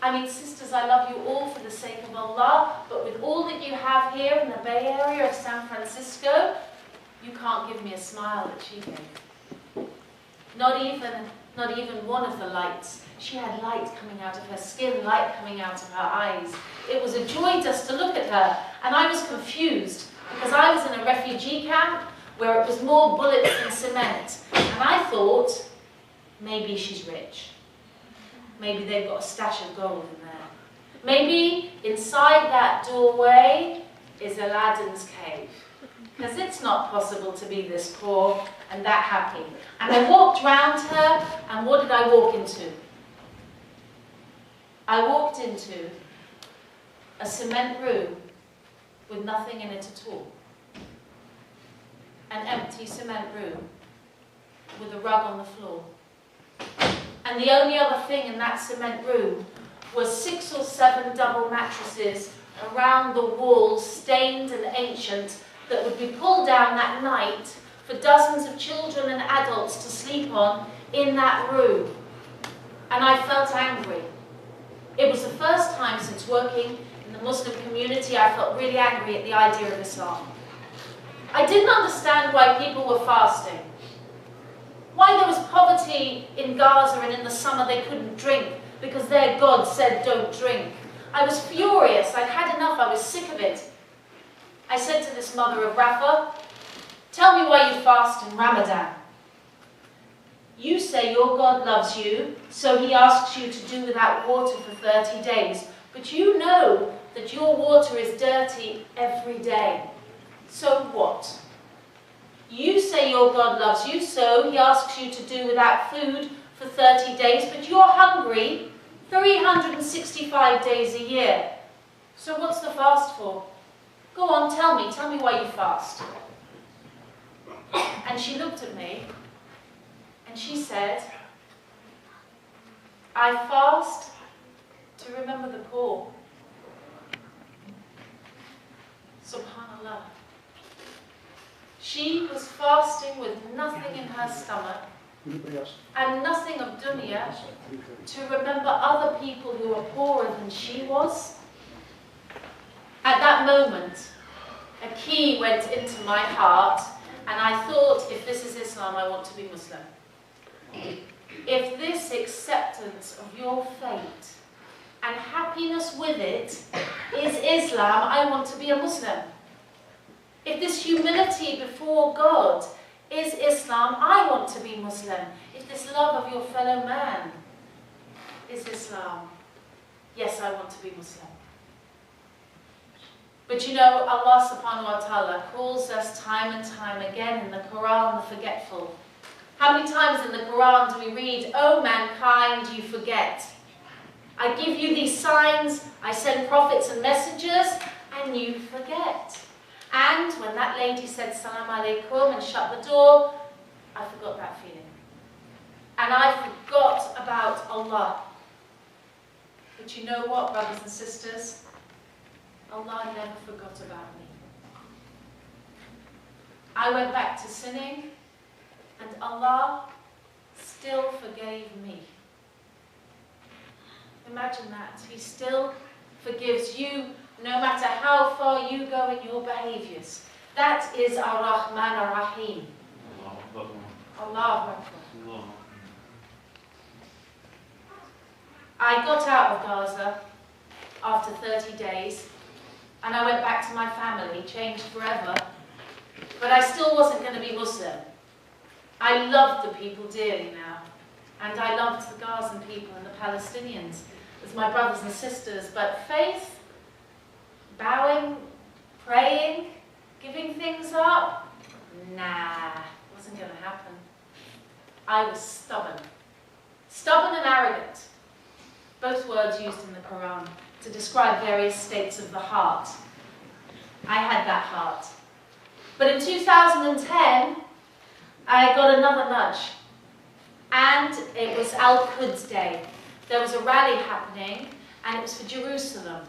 [SPEAKER 2] I mean, sisters, I love you all for the sake of Allah, but with all that you have here in the Bay Area of San Francisco, you can't give me a smile that she gave. Not even one of the lights. She had light coming out of her skin, light coming out of her eyes. It was a joy just to look at her, and I was confused, because I was in a refugee camp where it was more bullets than cement, and I thought, maybe she's rich. Maybe they've got a stash of gold in there. Maybe inside that doorway is Aladdin's cave, because it's not possible to be this poor and that happy. And I walked round her, and what did I walk into? I walked into a cement room with nothing in it at all. An empty cement room with a rug on the floor. And the only other thing in that cement room was 6 or 7 double mattresses around the walls, stained and ancient, that would be pulled down that night for dozens of children and adults to sleep on in that room. And I felt angry. It was the first time since working in the Muslim community I felt really angry at the idea of Islam. I didn't understand why people were fasting. Why there was poverty in Gaza and in the summer they couldn't drink because their God said don't drink. I was furious. I'd had enough. I was sick of it. I said to this mother of Rafah, tell me why you fast in Ramadan. You say your God loves you, so he asks you to do without water for 30 days. But you know that your water is dirty every day. So what? You say your God loves you, so he asks you to do without food for 30 days, but you're hungry 365 days a year. So what's the fast for? Go on, tell me why you fast. And she looked at me and she said, I fast to remember the poor. Subhanallah. She was fasting with nothing in her stomach and nothing of dunya to remember other people who were poorer than she was. At that moment, a key went into my heart and I thought, if this is Islam, I want to be Muslim. If this acceptance of your fate and happiness with it is Islam, I want to be a Muslim. If this humility before God is Islam, I want to be Muslim. If this love of your fellow man is Islam, yes, I want to be Muslim. But you know, Allah subhanahu wa ta'ala calls us time and time again in the Quran the forgetful. How many times in the Quran do we read, "O mankind, you forget. I give you these signs, I send prophets and messengers, and you forget." And when that lady said Salam alaikum and shut the door, I forgot that feeling. And I forgot about Allah. But you know what, brothers and sisters? Allah never forgot about me. I went back to sinning, and Allah still forgave me. Imagine that. He still forgives you no matter how far you go in your behaviors. That is Ar-Rahman Ar-Rahim. Allahu Akbar. I got out of Gaza after 30 days, and I went back to my family, changed forever, but I still wasn't going to be Muslim. I loved the people dearly now, and I loved the Gazan people and the Palestinians as my brothers and sisters, but faith, bowing, praying, giving things up, nah, wasn't going to happen. I was stubborn. Stubborn and arrogant, both words used in the Quran to describe various states of the heart. I had that heart. But in 2010, I got another nudge, and it was Al-Quds Day. There was a rally happening, and it was for Jerusalem,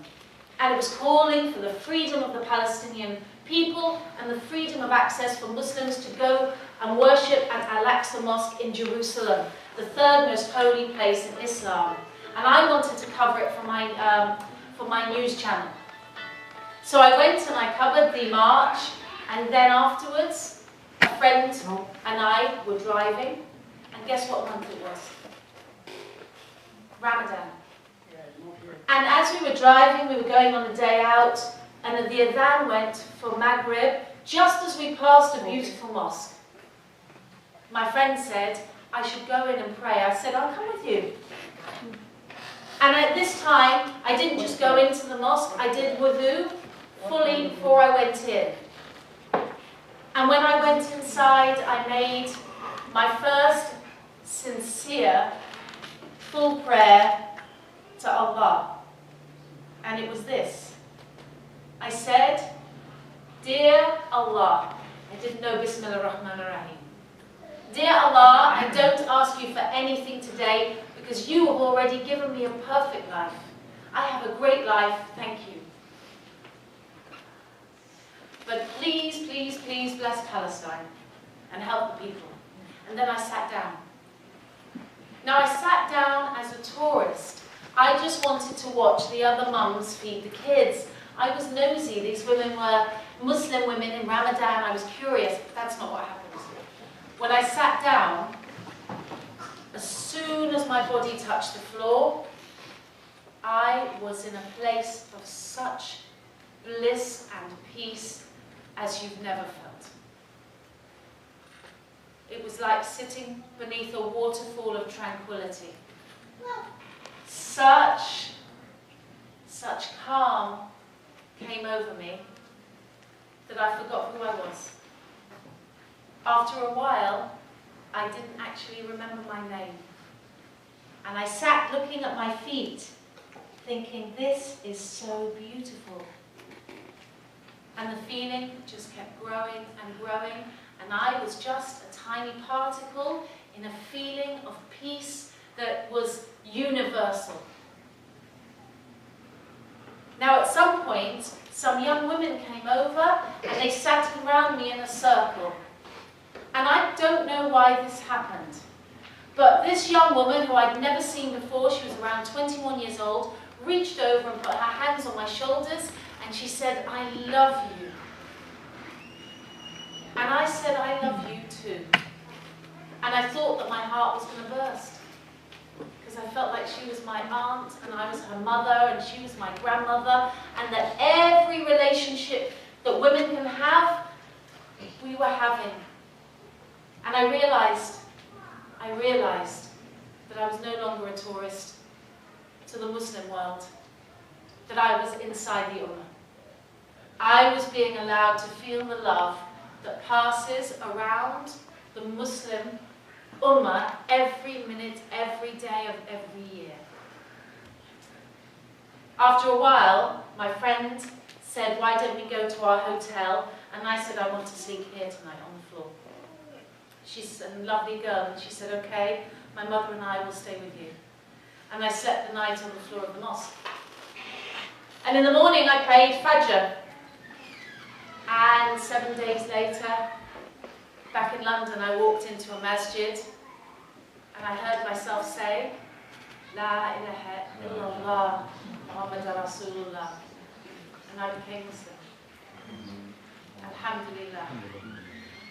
[SPEAKER 2] and it was calling for the freedom of the Palestinian people and the freedom of access for Muslims to go and worship at Al-Aqsa Mosque in Jerusalem, the third most holy place in Islam. And I wanted to cover it for my news channel. So I went and I covered the march, and then afterwards, a friend and I were driving, and guess what month it was? Ramadan. And as we were driving, we were going on a day out, and the adhan went for Maghrib, just as we passed a beautiful mosque. My friend said, I should go in and pray. I said, I'll come with you. And at this time, I didn't just go into the mosque, I did wudu fully before I went in. And And when I went inside, I made my first sincere, full prayer to Allah. And it was this. I said, "Dear Allah," I didn't know Bismillah ar-Rahman ar-Rahim. "Dear Allah, I don't ask you for anything today because you have already given me a perfect life. I have a great life, thank you. But please, please, please bless Palestine and help the people." And then I sat down. Now I sat down as a tourist. I just wanted to watch the other mums feed the kids. I was nosy. These women were Muslim women in Ramadan. I was curious, but that's not what happened. When I sat down, as soon as my body touched the floor, I was in a place of such bliss and peace as you've never felt. It was like sitting beneath a waterfall of tranquility. Such calm came over me that I forgot who I was. After a while, I didn't actually remember my name. And I sat looking at my feet, thinking, this is so beautiful. And the feeling just kept growing and growing, and I was just a tiny particle in a feeling of peace that was universal. Now at some point, some young women came over and they sat around me in a circle. And I don't know why this happened. But this young woman, who I'd never seen before, she was around 21 years old, reached over and put her hands on my shoulders and she said, "I love you." And I said, "I love you too." And I thought that my heart was going to burst. Because I felt like she was my aunt and I was her mother and she was my grandmother, and that every relationship that women can have, we were having. And I realized that I was no longer a tourist to the Muslim world, that I was inside the Ummah. I was being allowed to feel the love that passes around the Muslim Ummah every minute, every day of every year. After a while, my friend said, "Why don't we go to our hotel?" And I said, "I want to sleep here tonight on the floor." She's a lovely girl, and she said, "Okay, my mother and I will stay with you." And I slept the night on the floor of the mosque. And in the morning I prayed Fajr. And 7 days later, back in London, I walked into a masjid and I heard myself say, "La ilaha illallah, Muhammad Rasulullah." And I became Muslim. Alhamdulillah.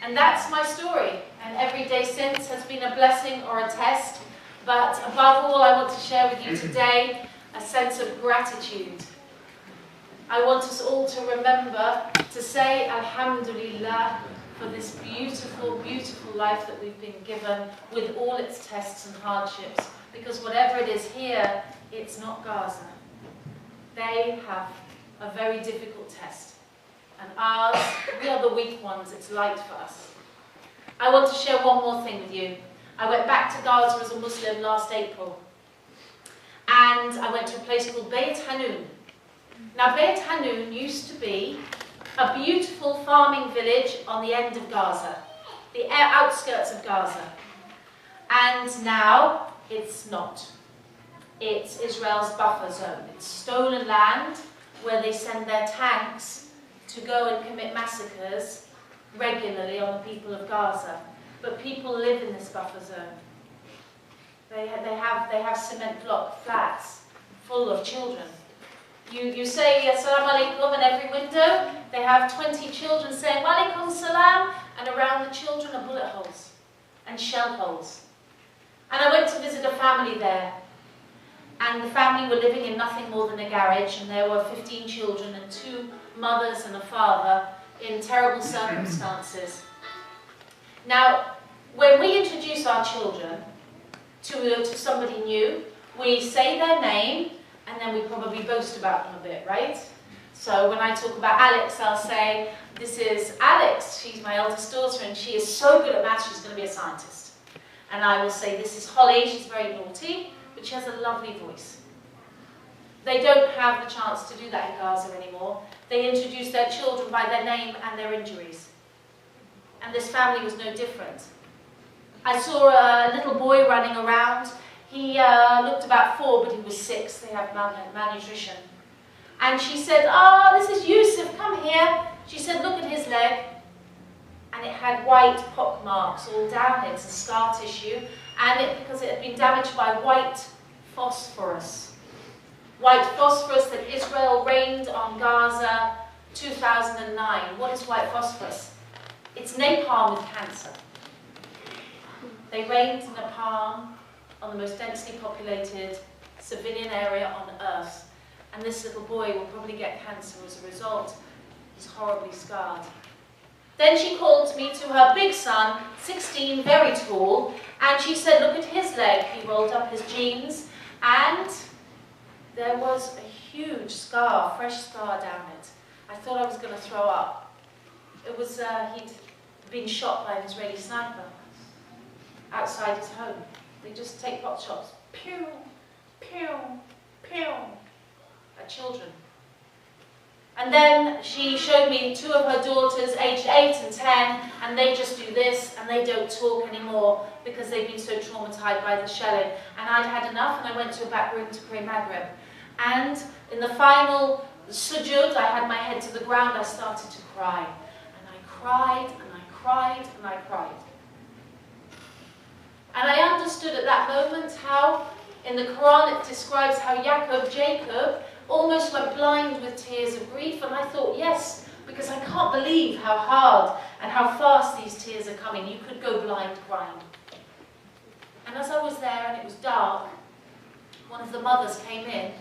[SPEAKER 2] And that's my story. And every day since has been a blessing or a test. But above all, I want to share with you today a sense of gratitude. I want us all to remember to say Alhamdulillah for this beautiful, beautiful life that we've been given with all its tests and hardships. Because whatever it is here, it's not Gaza. They have a very difficult test. And ours, we are the weak ones, it's light for us. I want to share one more thing with you. I went back to Gaza as a Muslim last April. And I went to a place called Beit Hanun. Now Beit Hanun used to be a beautiful farming village on the end of Gaza, the outskirts of Gaza. And now it's not. It's Israel's buffer zone. It's stolen land where they send their tanks to go and commit massacres regularly on the people of Gaza. But people live in this buffer zone. They have cement block flats full of children. You say Assalamu alaikum in every window. They have 20 children saying Wa alaikum salam, and around the children are bullet holes and shell holes. And I went to visit a family there. And the family were living in nothing more than a garage, and there were 15 children and 2 mothers and a father in terrible circumstances. Now, when we introduce our children to somebody new, we say their name, and then we probably boast about them a bit, right? So when I talk about Alex, I'll say, this is Alex, she's my eldest daughter, and she is so good at maths, she's going to be a scientist. And I will say, this is Holly, she's very naughty, but she has a lovely voice. They don't have the chance to do that in Gaza anymore. They introduce their children by their name and their injuries. And this family was no different. I saw a little boy running around. He looked about 4, but he was 6. They have malnutrition. And she said, "Oh, this is Yusuf, come here." She said, "Look at his leg." And it had white pock marks all down it. It's a scar tissue. And because it had been damaged by white phosphorus. White phosphorus that Israel rained on Gaza 2009. What is white phosphorus? It's napalm with cancer. They rained napalm on the most densely populated civilian area on earth. And this little boy will probably get cancer as a result. He's horribly scarred. Then she called me to her big son, 16, very tall, and she said, "Look at his leg." He rolled up his jeans, and there was a huge scar, fresh scar down it. I thought I was going to throw up. It was, he'd been shot by an Israeli sniper outside his home. They just take pot shots, pew, pew, pew, at children. And then she showed me 2 of her daughters, aged 8 and 10, and they just do this, and they don't talk anymore because they've been so traumatized by the shelling. And I'd had enough, and I went to a back room to pray Maghrib. And in the final sujood, I had my head to the ground, I started to cry. And I cried, and I cried, and I cried. And I understood at that moment how, in the Quran, it describes how Jacob, almost went blind with tears of grief, and I thought, yes, because I can't believe how hard and how fast these tears are coming. You could go blind crying. And as I was there and it was dark, one of the mothers came in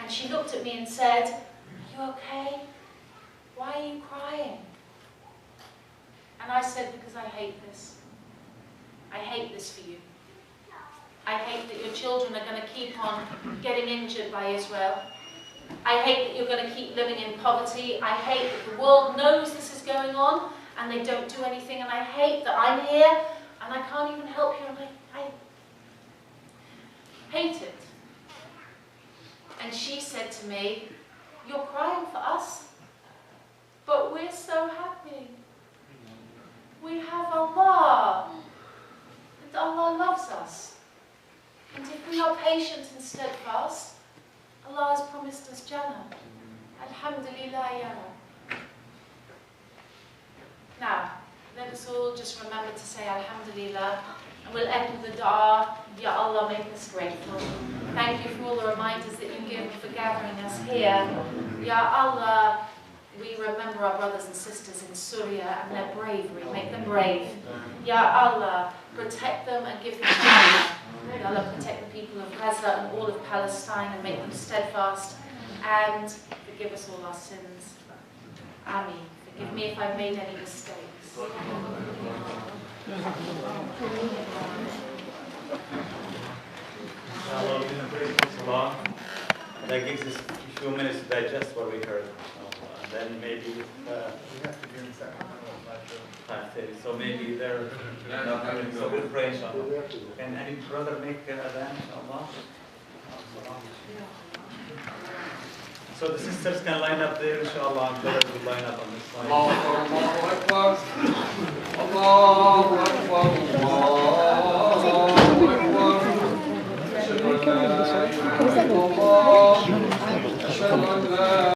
[SPEAKER 2] and she looked at me and said, "Are you okay? Why are you crying?" And I said, "Because I hate this. I hate this for you. I hate that your children are going to keep on getting injured by Israel. I hate that you're going to keep living in poverty. I hate that the world knows this is going on and they don't do anything. And I hate that I'm here and I can't even help you. And I hate it." And she said to me, "You're crying for us, but we're so happy. We have Allah. And Allah loves us. And if we are patient and steadfast, Allah has promised us Jannah. Alhamdulillah, ya Rab." Now, let us all just remember to say Alhamdulillah, and we'll echo the dua, Ya Allah, make us grateful. Thank you for all the reminders that you give for gathering us here. Ya Allah, we remember our brothers and sisters in Syria and their bravery. Make them brave. Ya Allah, protect them and give them strength. Ya Allah, protect the people of Gaza and all of Palestine and make them steadfast. And forgive us all our sins. Ameen. Forgive me if I've made any mistakes.
[SPEAKER 4] Inshallah, we're going to pray for Salah. That gives us a few minutes to digest what we heard. And then maybe
[SPEAKER 1] We have to do in second.
[SPEAKER 4] 5:30. So maybe they're not coming. So we'll pray, inshallah. Can any brother make adhan, inshallah? So the sisters can line up there, inshallah, and brothers will line up on this side.
[SPEAKER 5] Allahu Akbar. Allahu Akbar. Allahu Akbar. Ashhadu an la ilaha illallah. Ashhadu an la